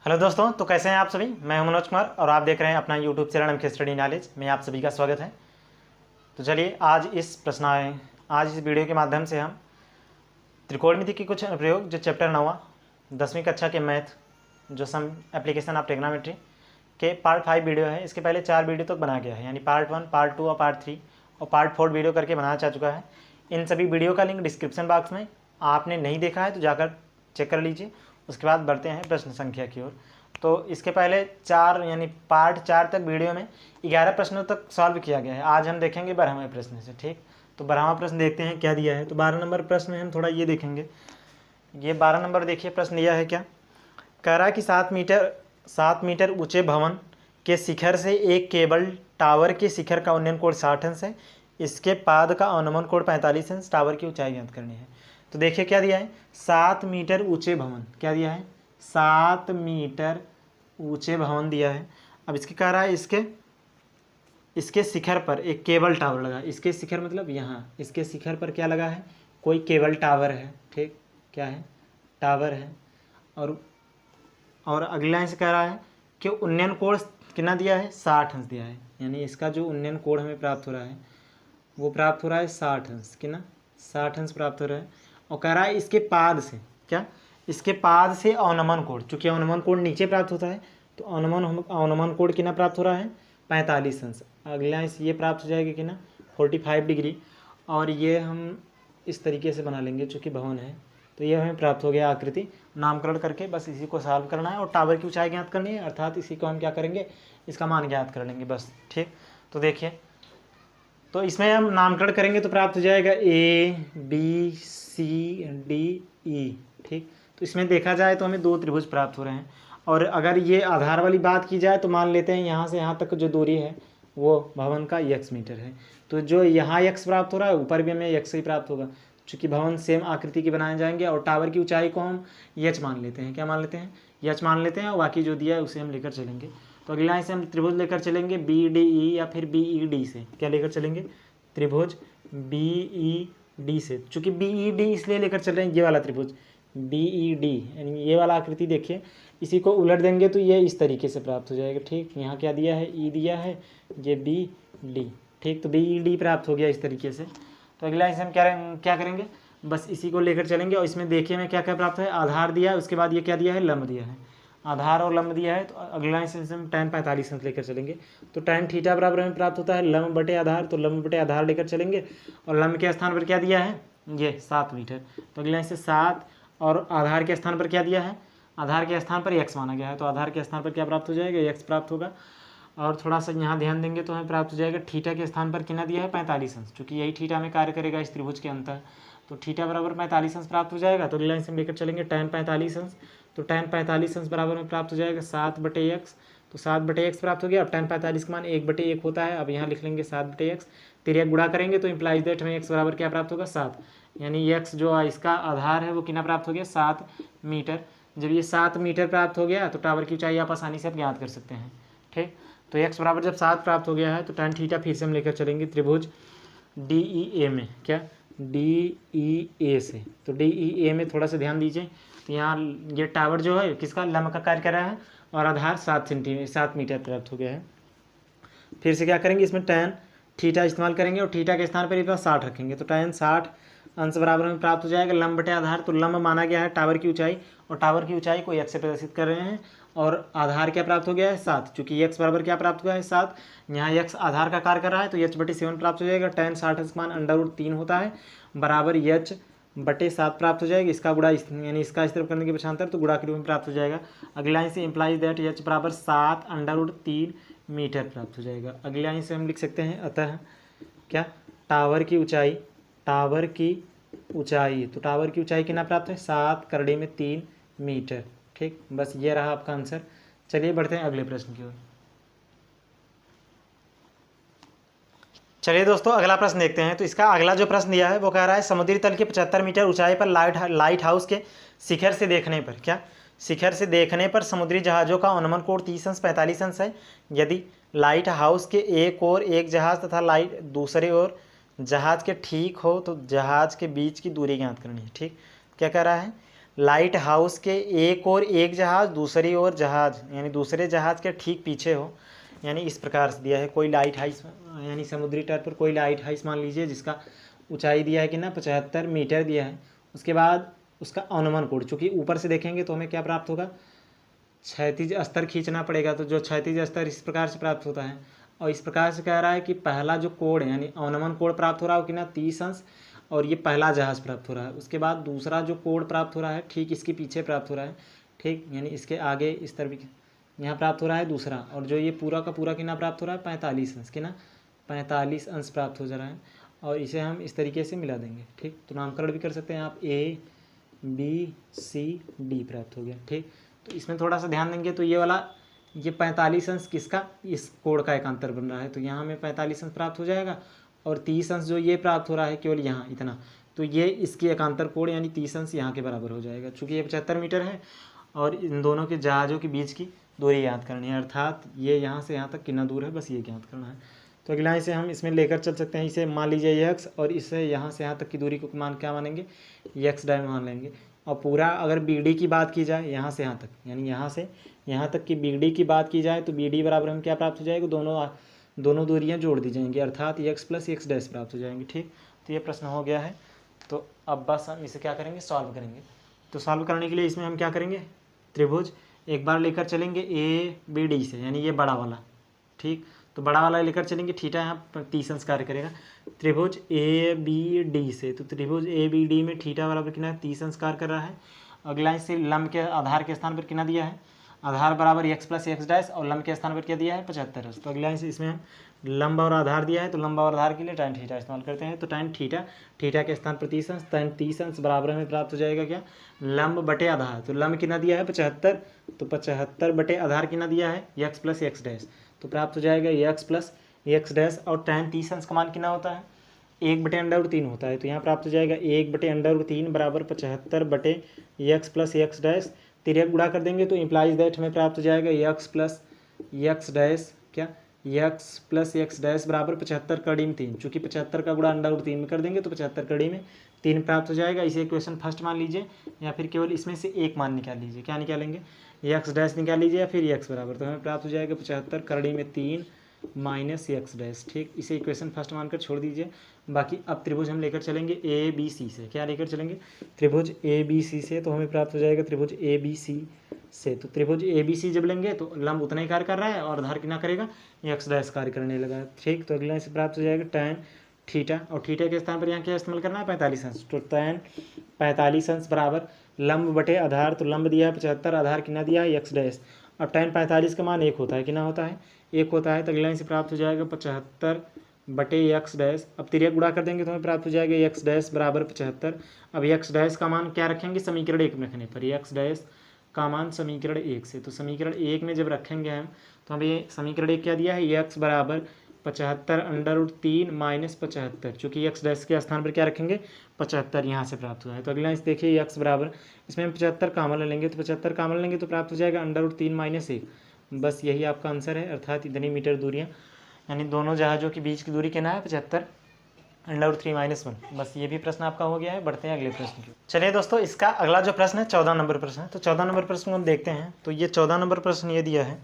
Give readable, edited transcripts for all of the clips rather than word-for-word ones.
Hello दोस्तों, तो कैसे हैं आप सभी। मैं हूं मनोज कुमार और आप देख रहे हैं अपना YouTube channel MK study knowledge में आप सभी का स्वागत है। तो चलिए आज इस वीडियो के माध्यम से हम त्रिकोणमिति के कुछ अनुप्रयोग जो चैप्टर 9 10वीं कक्षा के मैथ जो सम एप्लीकेशन ऑफ ट्रिग्नोमेट्री के पार्ट 5 वीडियो है। इसके पहले 4 वीडियो तक बना गया है, यानी पार्ट 1, पार्ट 2 और पार्ट 3 और पार्ट 4 वीडियो करके बनाया जा चुका है। इन सभी वीडियो का लिंक डिस्क्रिप्शन बॉक्स में, आपने नहीं देखा है तो जाकर चेक कर लीजिए। उसके बाद बढ़ते हैं प्रश्न संख्या की ओर। तो इसके पहले 4 यानी पार्ट 4 तक वीडियो में 11 प्रश्नों तक सॉल्व किया गया है। आज हम देखेंगे 12वें प्रश्न से। ठीक, तो 12वां प्रश्न देखते हैं क्या दिया है। तो 12 नंबर प्रश्न में हम थोड़ा ये देखेंगे। ये 12 नंबर देखिए प्रश्न दिया है क्या। कह रहा है कि 7 मीटर ऊंचे भवन के शिखर से एक केबल टावर के शिखर का उन्नयन कोण 60 अंश है। इसके पाद का अवनमन कोण 45 अंश। टावर की ऊंचाई ज्ञात करनी है। तो देखिए क्या दिया है, 7 मीटर ऊंचे भवन, क्या दिया है 7 मीटर ऊंचे भवन दिया है। अब इसके कह रहा है इसके शिखर पर एक केबल टावर लगा। इसके शिखर मतलब यहाँ, इसके शिखर पर क्या लगा है, कोई केबल टावर है। ठीक, क्या है, टावर है। और अगली लाइन से कह रहा है कि उन्नयन कोण कितना दिया है, 60 अंश दिया है। यानी इसका जो उन्नयन कोण हमें प्राप्त हो रहा है वो प्राप्त हो रहा है 60 अंश। कितना, 60 अंश प्राप्त हो रहा है। और कह रहा है इसके पाद से, क्या, इसके पाद से अवनमन कोण, चूंकि अवनमन कोण नीचे प्राप्त होता है तो अवनमन कोण कितना प्राप्त हो रहा है, 45 अंश। अगली लाइन से ये प्राप्त हो जाएगा कितना, 45 डिग्री। और ये हम इस तरीके से बना लेंगे चूँकि भवन है। तो ये हमें प्राप्त हो गया आकृति, नामकरण करके बस इसी को सॉल्व करना है और टावर की ऊंचाई ज्ञात करनी है, अर्थात इसी को हम क्या करेंगे, इसका मान ज्ञात कर लेंगे बस। ठीक, तो देखिए, तो इसमें हम नामकरण करेंगे तो प्राप्त हो जाएगा ABCDE। ठीक, तो इसमें देखा जाए तो हमें 2 त्रिभुज प्राप्त हो रहे हैं। और अगर ये आधार वाली बात की जाए तो मान लेते हैं यहाँ से यहाँ तक जो दूरी है वो भवन का x मीटर है। तो जो यहाँ x प्राप्त हो रहा है ऊपर भी हमें x ही प्राप्त होगा, चूँकि भवन सेम आकृति के बनाए जाएंगे। और टावर की ऊंचाई को हम h मान लेते हैं, क्या मान लेते हैं, h मान लेते हैं। और बाकी जो दिया है उसे हम लेकर चलेंगे। तो अगली लाइन से हम त्रिभुज लेकर चलेंगे BDE या फिर BED से। क्या लेकर चलेंगे, त्रिभुज BED से। चूँकि BED इसलिए लेकर चल रहे हैं, ये वाला त्रिभुज BED यानी ये वाला आकृति देखिए, इसी को उलट देंगे तो ये इस तरीके से प्राप्त हो जाएगा। ठीक, यहाँ क्या दिया है, E दिया है, ये BD। ठीक, तो BED प्राप्त हो गया इस तरीके से। तो अगला इसे हम क्या करेंगे, बस इसी को लेकर चलेंगे। और इसमें देखिए मैं क्या क्या प्राप्त है, आधार दिया है, उसके बाद ये क्या दिया है, लंब दिया है। आधार और लंब दिया है तो अगला इसे हम tan 45 अंश लेकर चलेंगे। तो tan थीटा बराबर हमें प्राप्त होता है लंब बटे आधार, तो लंब बटे आधार लेकर चलेंगे। और लंब के स्थान पर क्या दिया है, ये 7 मीटर। तो अगला इसे 7 और आधार के स्थान पर क्या दिया है, आधार के स्थान पर x माना गया है। तो आधार के स्थान पर क्या प्राप्त हो जाएगा, x प्राप्त होगा। और थोड़ा सा यहाँ ध्यान देंगे तो हमें प्राप्त हो जाएगा थीटा के स्थान पर कितना दिया है, 45 अंश, क्योंकि यही थीटा में कार्य करेगा इस त्रिभुज के अंतर। तो थीटा बराबर 45 अंश प्राप्त हो जाएगा। तो अगली लाइन से हम लेकर चलेंगे tan 45 अंश। तो tan 45 अंश बराबर में प्राप्त हो जाएगा 7/x। तो 7/x प्राप्त हो गया। अब tan 45 का मान 1/1 होता है। अब यहाँ लिख लेंगे 7/x, तिर्यक गुणा करेंगे तो इम्प्लाइज दैट हमें x बराबर क्या प्राप्त होगा, 7। यानी x जो इसका आधार है वो कितना प्राप्त हो गया, 7 मीटर। जब ये 7 मीटर प्राप्त हो गया तो टावर की ऊंचाई आप आसानी से ज्ञात कर सकते हैं। ठीक, तो x बराबर जब 7 प्राप्त हो गया है तो tan थीटा फिर से हम लेकर चलेंगे त्रिभुज DEA में। क्या, DEA से। तो DEA में थोड़ा सा ध्यान दीजिए। तो यहाँ ये टावर जो है किसका, लंब का कार्य कर रहा है और आधार 7 मीटर प्राप्त हो गया है। फिर से क्या करेंगे, इसमें tan थीटा इस्तेमाल करेंगे और थीटा के स्थान पर इस बार 60 रखेंगे। तो tan 60 अंश बराबर में प्राप्त हो जाएगा लंब बटे आधार। तो लंब माना गया है टावर की ऊंचाई, और टावर की ऊंचाई को x से प्रदर्शित कर रहे हैं। और आधार क्या प्राप्त हो गया है, 7, चूँकि x बराबर क्या प्राप्त हुआ है, 7। यहाँ x आधार का कार्य कर रहा है तो h/7 प्राप्त हो जाएगा। tan 60 अंश मान √3 होता है, बराबर h/7 प्राप्त हो जाएगा। इसका गुणा यानी इसका इस तरफ करने के पक्षांतर तो गुणा के रूप में प्राप्त हो जाएगा। अगली लाइन से इम्प्लाइज दैट h बराबर 7/3 मीटर प्राप्त हो जाएगा। अगली लाइन से हम लिख सकते हैं अतः क्या, टावर की ऊंचाई, तो टावर की ऊंचाई कितना प्राप्त है, 7/3 मीटर। ठीक, बस ये रहा आपका आंसर। चलिए बढ़ते हैं अगले प्रश्न की ओर। चलिए दोस्तों अगला प्रश्न देखते हैं। तो इसका अगला जो प्रश्न दिया है वो कह रहा है समुद्री तल के 75 मीटर ऊंचाई पर लाइट हाउस के शिखर से देखने पर, क्या, शिखर से देखने पर समुद्री जहाज़ों का अनुमान कोण 30 अंश 45 अंश है। यदि लाइट हाउस के एक ओर एक जहाज़ तथा लाइट दूसरे ओर जहाज़ के ठीक हो तो जहाज़ के बीच की दूरी ज्ञात करनी है। ठीक, क्या कह रहा है, लाइट हाउस के एक और एक जहाज़ दूसरी ओर जहाज़ यानी दूसरे जहाज़ के ठीक पीछे हो, यानी इस प्रकार से दिया है। कोई लाइट हाउस यानी समुद्री तट पर कोई लाइट हाउस मान लीजिए जिसका ऊंचाई दिया है कि ना 75 मीटर दिया है। उसके बाद उसका अनुमान कोण, चूँकि ऊपर से देखेंगे तो हमें क्या प्राप्त होगा, क्षैतिज स्तर खींचना पड़ेगा, तो जो क्षैतिज स्तर इस प्रकार से प्राप्त होता है। और इस प्रकार से कह रहा है कि पहला जो कोण है यानी अनुमान कोण प्राप्त हो रहा हो कि ना 30 अंश, और ये पहला जहाज़ प्राप्त हो रहा है। उसके बाद दूसरा जो कोण प्राप्त हो रहा है ठीक इसके पीछे प्राप्त हो रहा है, ठीक यानी इसके आगे इस तरफ यहाँ प्राप्त हो रहा है दूसरा, और जो ये पूरा का पूरा कितना प्राप्त हो रहा है 45 अंश, कितना 45 अंश प्राप्त हो जा रहा है। और इसे हम इस तरीके से मिला देंगे, ठीक। तो नामकरण भी कर सकते हैं आप, A B C D प्राप्त हो गया, ठीक। तो इसमें थोड़ा सा ध्यान देंगे तो ये वाला ये 45 अंश किसका, इस कोण का एकांतर बन रहा है, तो यहाँ हमें 45 अंश प्राप्त हो जाएगा। और 30 अंश जो ये प्राप्त हो रहा है केवल यहाँ इतना, तो ये इसकी एकांतर कोण यानी 30 अंश यहाँ के बराबर हो जाएगा। चूँकि ये 75 मीटर है और इन दोनों के जहाज़ों के बीच की दूरी ज्ञात करनी है, अर्थात ये यहाँ से यहाँ तक कितना दूर है, बस ये ज्ञात करना है। तो अगला इसे हम इसमें लेकर चल सकते हैं, इसे मान लीजिए x, और इससे यहाँ से यहाँ तक की दूरी को क्या मानेंगे, x डाय मान लेंगे। और पूरा अगर BD की बात की जाए यहाँ से यहाँ तक, यानी यहाँ से यहाँ तक की BD की बात की जाए तो BD बराबर हम क्या प्राप्त हो जाएगा, दोनों दूरियाँ जोड़ दी जाएंगी, अर्थात x प्लस x डैश प्राप्त हो जाएंगे, ठीक। तो ये प्रश्न हो गया है। तो अब बस हम इसे क्या करेंगे, सॉल्व करेंगे। तो सॉल्व करने के लिए इसमें हम क्या करेंगे, त्रिभुज एक बार लेकर चलेंगे ABD से, यानी ये बड़ा वाला, ठीक। तो बड़ा वाला लेकर चलेंगे, थीटा यहाँ 30 अंश कार्य करेगा। त्रिभुज ABD से, तो त्रिभुज ABD में थीटा बराबर कितना है, 30 अंश कार्य कर रहा है। अगला इससे लंब के आधार के स्थान पर कितना दिया है, आधार बराबर x प्लस x डैश, और लंब के स्थान पर क्या दिया है 75 अंश। तो अगला इसमें हम लंब और आधार दिया है, तो लंब और आधार के लिए tan थीटा इस्तेमाल करते हैं। तो tan थीटा, थीटा के स्थान पर 30 अंश, tan 30 अंश बराबर हमें प्राप्त हो जाएगा क्या, लंब बटे आधार। तो लंब कितना दिया है 75, तो 75 बटे आधार कितना दिया है x प्लस x डैश, तो प्राप्त हो जाएगा x प्लस x डैश। और tan 30 अंश का मान कितना होता है, 1/√3 होता है। तो यहाँ प्राप्त हो जाएगा 1/√3 बराबर 75 बटे x प्लस x डैश। तिर्यक गुणा कर देंगे तो इम्प्लाइज दैट हमें प्राप्त हो जाएगा x प्लस x डैश, क्या x प्लस x डैश बराबर 75 कड़ी में 3। चूँकि 75 का गुणा √3 में कर देंगे तो 75 कड़ी में 3 प्राप्त हो जाएगा। इसे इक्वेशन फर्स्ट मान लीजिए, या फिर केवल इसमें से एक मान निकाल लीजिए। क्या निकालेंगे, x डैश निकाल लीजिए या फिर x बराबर, तो हमें प्राप्त हो जाएगा 75 कड़ी में 3 माइनस x डैश, ठीक। इसे इक्वेशन फर्स्ट मानकर छोड़ दीजिए। बाकी अब त्रिभुज हम लेकर चलेंगे ABC से, क्या लेकर चलेंगे, त्रिभुज ABC से। तो हमें प्राप्त हो जाएगा त्रिभुज ABC से। तो त्रिभुज ABC जब लेंगे तो लंब उतना ही कार्य कर रहा है और आधार कितना करेगा, x डैश कार्य करने लगा, ठीक। तो अगला इसे प्राप्त हो जाएगा tan थीटा, और थीटा के स्थान पर यहाँ क्या इस्तेमाल करना है 45 अंश। तो tan 45 अंश बराबर लंब बटे आधार, तो लंब दिया है 75, आधार कितना दिया है x डैश। अब tan 45 का मान 1 होता है, कितना होता है 1 होता है। तो अगला इसे प्राप्त हो जाएगा 75 बटे x डैश। अब तिर्यक गुणा कर देंगे तो हमें प्राप्त हो जाएगा x डैश बराबर 75। अब x डैश का मान क्या रखेंगे, समीकरण 1 में रखने पर, x डैश का मान समीकरण 1 से। तो समीकरण 1 में जब रखेंगे हम तो हमें समीकरण 1 क्या दिया है, x बराबर 75 √3 माइनस 75, चूँकि x डैश के स्थान पर क्या रखेंगे 75, यहाँ से प्राप्त हुआ है। तो अगला इस देखिए x बराबर, इसमें हम 75 कामन लेंगे, तो 75 कामन लेंगे तो प्राप्त हो जाएगा √3 माइनस 1। बस यही आपका आंसर है, अर्थात इतनी मीटर दूरियाँ, यानी दोनों जहाज़ों के बीच की दूरी कितना है 75 √3 माइनस 1। बस ये भी प्रश्न आपका हो गया है। बढ़ते हैं अगले प्रश्न की। चलिए दोस्तों, इसका अगला जो प्रश्न है 14 नंबर प्रश्न है। तो 14 नंबर प्रश्न को हम देखते हैं। तो ये 14 नंबर प्रश्न ये दिया है,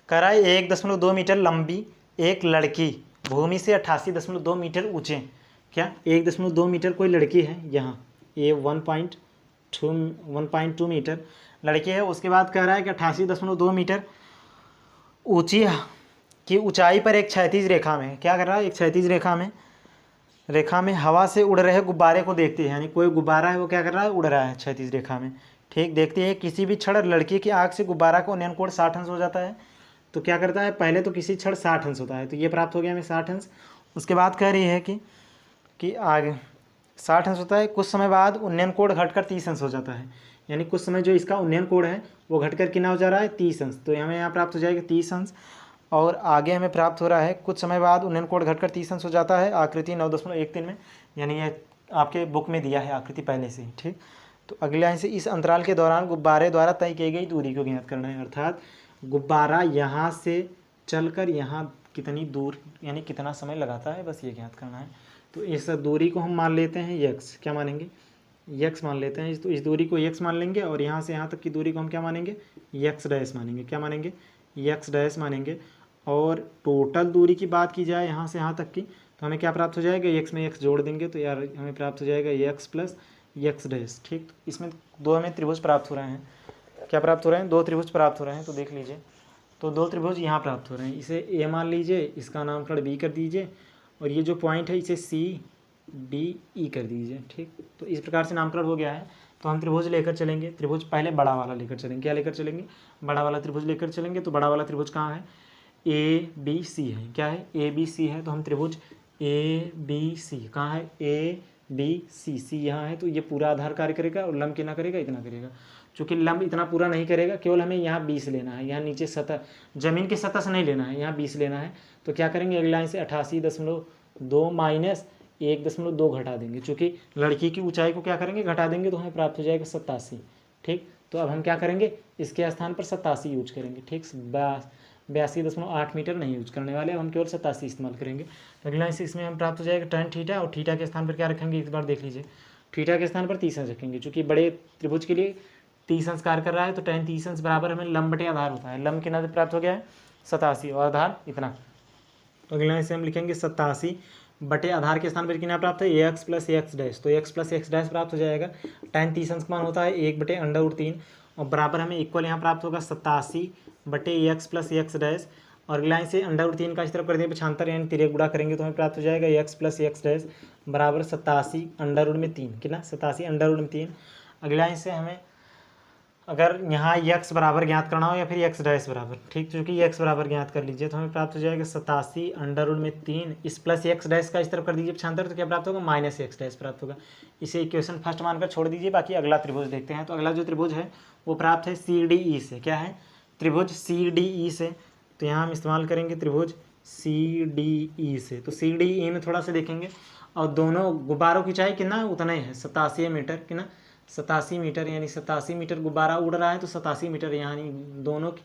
कह रहा है 1.2 मीटर लंबी एक लड़की भूमि से 88.2 मीटर ऊँचे, क्या 1.2 मीटर कोई लड़की है, यहाँ ये 1.2 मीटर लड़की है। उसके बाद कह रहा है कि 88.2 मीटर ऊंची की ऊंचाई पर एक क्षैतिज रेखा में, क्या कर रहा है, एक क्षैतिज रेखा में हवा से उड़ रहे गुब्बारे को देखती है, यानी कोई गुब्बारा है वो क्या कर रहा है, उड़ रहा है क्षैतिज रेखा में, ठीक। देखती है किसी भी क्षण लड़की की आँख से गुब्बारा का उन्नयन कोण 60 अंश हो जाता है। तो क्या करता है, पहले तो किसी क्षण 60 अंश होता है, तो ये प्राप्त हो गया हमें 60 अंश। उसके बाद कह रही है कि आगे 60 अंश होता है, कुछ समय बाद उन्नयन कोण घटकर 30 अंश हो जाता है, यानी कुछ समय जो इसका उन्नयन कोण है वो घटकर कितना हो जा रहा है 30 अंश। तो हमें यहाँ प्राप्त हो जाएगा 30 अंश। और आगे हमें प्राप्त हो रहा है कुछ समय बाद उन्नयन कोण घटकर 30 अंश हो जाता है, आकृति 9.13 में, यानी ये आपके बुक में दिया है आकृति पहले से ही, ठीक। तो अगले लाइन से इस अंतराल के दौरान गुब्बारे द्वारा तय की गई दूरी को ज्ञात करना है, अर्थात गुब्बारा यहाँ से चलकर यहाँ कितनी दूर यानी कितना समय लगाता है, बस ये ज्ञात करना है। तो इस दूरी को हम मान लेते हैं x, क्या मानेंगे यक्स मान लेते हैं। तो इस दूरी को यक्स मान लेंगे और यहाँ से यहाँ तक की दूरी को हम क्या मानेंगे, यक्स डैश मानेंगे। क्या मानेंगे, यक्स डैश मानेंगे। और टोटल दूरी की बात की जाए यहाँ से यहाँ तक की, तो हमें क्या प्राप्त हो जाएगा, यक्स में यक्स जोड़ देंगे तो यार हमें प्राप्त हो जाएगा यक्स प्लस यक्स डैश। ठीक, तो इसमें दो हमें त्रिभुज प्राप्त हो रहे हैं। क्या प्राप्त हो रहे हैं, दो त्रिभुज प्राप्त हो रहे हैं। तो देख लीजिए, तो दो त्रिभुज यहाँ प्राप्त हो रहे हैं। इसे ए मान लीजिए, इसका नामकरण बी कर दीजिए, और ये जो पॉइंट है इसे सी डी ई कर दीजिए। ठीक, तो इस प्रकार से नामकरण हो गया है। तो हम त्रिभुज लेकर चलेंगे। त्रिभुज पहले बड़ा वाला लेकर चलेंगे। क्या लेकर चलेंगे, बड़ा वाला त्रिभुज लेकर चलेंगे। तो बड़ा वाला त्रिभुज कहाँ है, ए बी सी है। क्या है, ए बी सी है। तो हम त्रिभुज ए बी सी कहाँ है, ए बी सी, सी यहाँ है। तो ये पूरा आधार कार्य करेगा और लंब कितना करेगा, इतना करेगा। चूँकि लंब इतना पूरा नहीं करेगा, केवल हमें यहाँ 20 लेना है। यहाँ नीचे सतह, जमीन की सतह से नहीं लेना है, यहाँ 20 लेना है। तो क्या करेंगे, अगली लाइन से 88.2 माइनस 1.2 घटा देंगे। चूँकि लड़की की ऊंचाई को क्या करेंगे, घटा देंगे, तो हमें प्राप्त हो जाएगा 87। ठीक, तो अब हम क्या करेंगे, इसके स्थान पर 87 यूज करेंगे। ठीक, 82.8 मीटर नहीं यूज करने वाले, हम केवल 87 इस्तेमाल करेंगे। अगली लाइन से इसमें हम प्राप्त हो जाएगा tan थीटा, और थीटा के स्थान पर क्या रखेंगे, इस बार देख लीजिए, थीटा के स्थान पर 30 अंश रखेंगे। चूँकि बड़े त्रिभुज के लिए 30 अंश कार्य कर रहा है, तो tan 30 अंश बराबर हमें लंब बटे आधार होता है। लंब कितना प्राप्त हो गया है, 87, और आधार इतना। तो अगली लाइन से हम लिखेंगे 87 बटे आधार के स्थान पर कितना प्राप्त है, एक्स प्लस एक्स डैश। तो एक्स प्लस एक्स डैश प्राप्त हो जाएगा। tan 30 अंश का मान होता है 1/√3, और बराबर हमें इक्वल यहाँ प्राप्त होगा 87 बटे एक्स प्लस एक्स डैश। और अगली लाइन से √3 का इस तरफ कर देंगे पक्षांतर, यानी तिर्यक गुणा करेंगे तो हमें प्राप्त हो जाएगा एक्स प्लस एक्स डैश बराबर 87 √3, कितना 87 √3। अगली लाइन से हमें अगर यहाँ यक्स बराबर ज्ञात करना हो या फिर यक्स डैश बराबर, ठीक, क्योंकि यक्स बराबर ज्ञात कर लीजिए तो हमें प्राप्त हो जाएगा 87 √3। इस प्लस एक्स डैश का इस तरफ कर दीजिए पक्षांतर, तो क्या प्राप्त होगा, माइनस एक्स डैश प्राप्त होगा। इसे इक्वेशन फर्स्ट मानकर छोड़ दीजिए। बाकी अगला त्रिभुज देखते हैं। तो अगला जो त्रिभुज है वो प्राप्त है सी डी ई से। क्या है, त्रिभुज सी डी ई से। तो यहाँ हम इस्तेमाल करेंगे त्रिभुज सी डी ई से। तो सी डी ई में थोड़ा सा देखेंगे, और दोनों गुब्बारों की चाहे कितना उतना ही है, 87 मीटर, कितना 87 मीटर, यानी 87 मीटर गुब्बारा उड़ रहा है, तो 87 मीटर यानी दोनों की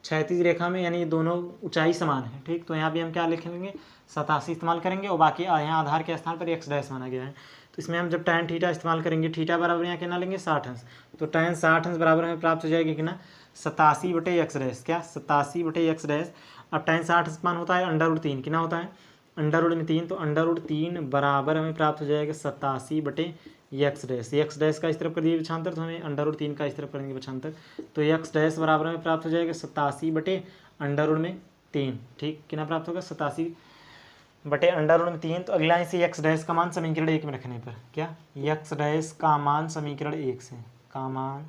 क्षैतिज रेखा में, यानी दोनों ऊंचाई समान है। ठीक, तो यहाँ भी हम क्या लिखेंगे, 87 इस्तेमाल करेंगे, और बाकी यहाँ आधार के स्थान पर एक्स डैश माना गया है। तो इसमें हम जब tan थीटा इस्तेमाल करेंगे, थीटा बराबर यहाँ कितना लेंगे, 60 अंश। तो tan 60 अंश बराबर हमें प्राप्त हो जाएगी कितना, 87 बटे एक्स डैश। क्या, 87 बटे एक्स डैश। अब tan 60 अंश मान होता है √3, कितना होता है, √3। तो √3 बराबर हमें प्राप्त हो जाएगा 87 बटे एक्स डैश। एक्स डैश का इस तरफ कर दिए पक्षांतर, तो हमें √3 का इस तरफ करेंगे पक्षांतर। तो एक्स डैश बराबर हमें प्राप्त हो जाएगा 87 बटे √3। ठीक, कितना प्राप्त होगा, 87 बटे √3। तो अगला इसे एक्स डैश का मान समीकरण 1 में रखने पर, क्या, एक्स डैश का मान समीकरण 1 से, का मान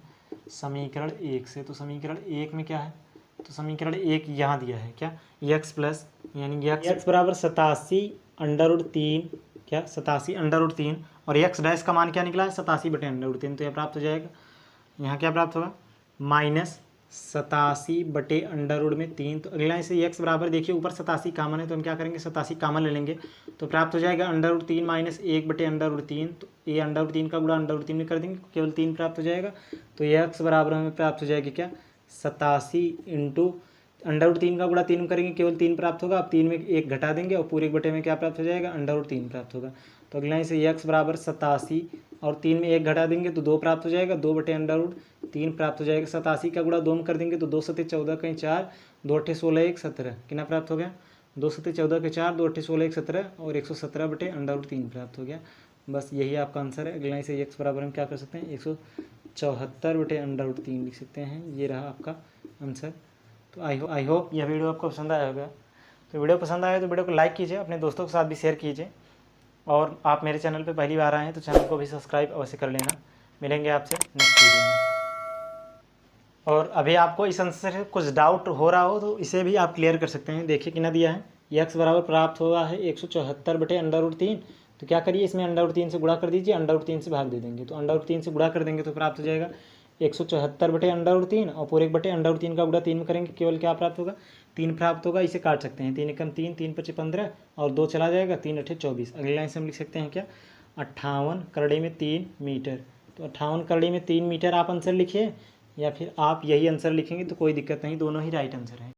समीकरण 1 से। तो समीकरण 1 में क्या है, तो समीकरण 1 यहाँ दिया है, क्या, एक्स प्लस, यानी एक्स बराबर 87 √3, क्या 87 √3, और एक्स डैश का मान क्या निकला है, 87 बटे √3। तो यह प्राप्त हो जाएगा, यहाँ क्या प्राप्त होगा, माइनस 87 बटे √3। तो अगला इसे एक्स बराबर, देखिए ऊपर 87 कामन है, तो हम क्या करेंगे, 87 कामन ले लेंगे, तो प्राप्त हो जाएगा √3 माइनस 1 बटे √3। तो ये √3 का गुणा √3 में कर देंगे, केवल 3 प्राप्त हो जाएगा। तो एक्स बराबर हमें प्राप्त हो जाएगी क्या, 87 इंटू √3 का गुणा 3 करेंगे, केवल 3 प्राप्त होगा। अब 3 में 1 घटा देंगे, और पूरे 1 बटे में क्या प्राप्त हो जाएगा, √3 प्राप्त होगा। तो अगला इसे एक्स बराबर 87, और 3 में 1 घटा देंगे तो 2 प्राप्त हो जाएगा, 2 बटे √3 प्राप्त हो जाएगा। 87 का गुणा 2 में कर देंगे तो 2 सत्ते 14 कहीं 4, 2 अट्ठे 16 1 17, कितना प्राप्त हो गया, 2 सत्ते 14 के 4, 2 अट्ठे 16 1 17, और 117 बटे √3 प्राप्त हो गया। बस यही आपका आंसर है। अगला इसे एक्स बराबर हम क्या कर सकते हैं, 174 बटे √3 लिख सकते हैं। ये रहा आपका आंसर। तो आई होप यह वीडियो आपको पसंद आया होगा। तो वीडियो पसंद आया तो वीडियो को लाइक कीजिए, अपने दोस्तों के साथ भी शेयर कीजिए, और आप मेरे चैनल पे पहली बार आए हैं तो चैनल को भी सब्सक्राइब अवश्य कर लेना। मिलेंगे आपसे नेक्स्ट वीडियो में। और अभी आपको इस आंसर से कुछ डाउट हो रहा हो तो इसे भी आप क्लियर कर सकते हैं। देखिए कितना दिया है, एक्स बराबर प्राप्त हुआ है 174 बटे √3। तो क्या करिए, इसमें √3 से गुणा कर दीजिए, √3 से भाग दे देंगे। तो √3 से गुणा कर देंगे तो प्राप्त हो जाएगा 174 बटे √3, और पूरे 1 बटे √3 का गुणा 3 में करेंगे, केवल क्या प्राप्त होगा, 3 प्राप्त होगा। इसे काट सकते हैं, 3 एकम 3, 3 पचे 15, और 2 चला जाएगा, 3 अट्ठे 24। अगली लाइन से हम लिख सकते हैं क्या, 58 करड़ी में 3 मीटर। तो 58 करड़ी में 3 मीटर आप आंसर लिखिए, या फिर आप यही आंसर लिखेंगे तो कोई दिक्कत नहीं, दोनों ही राइट आंसर है।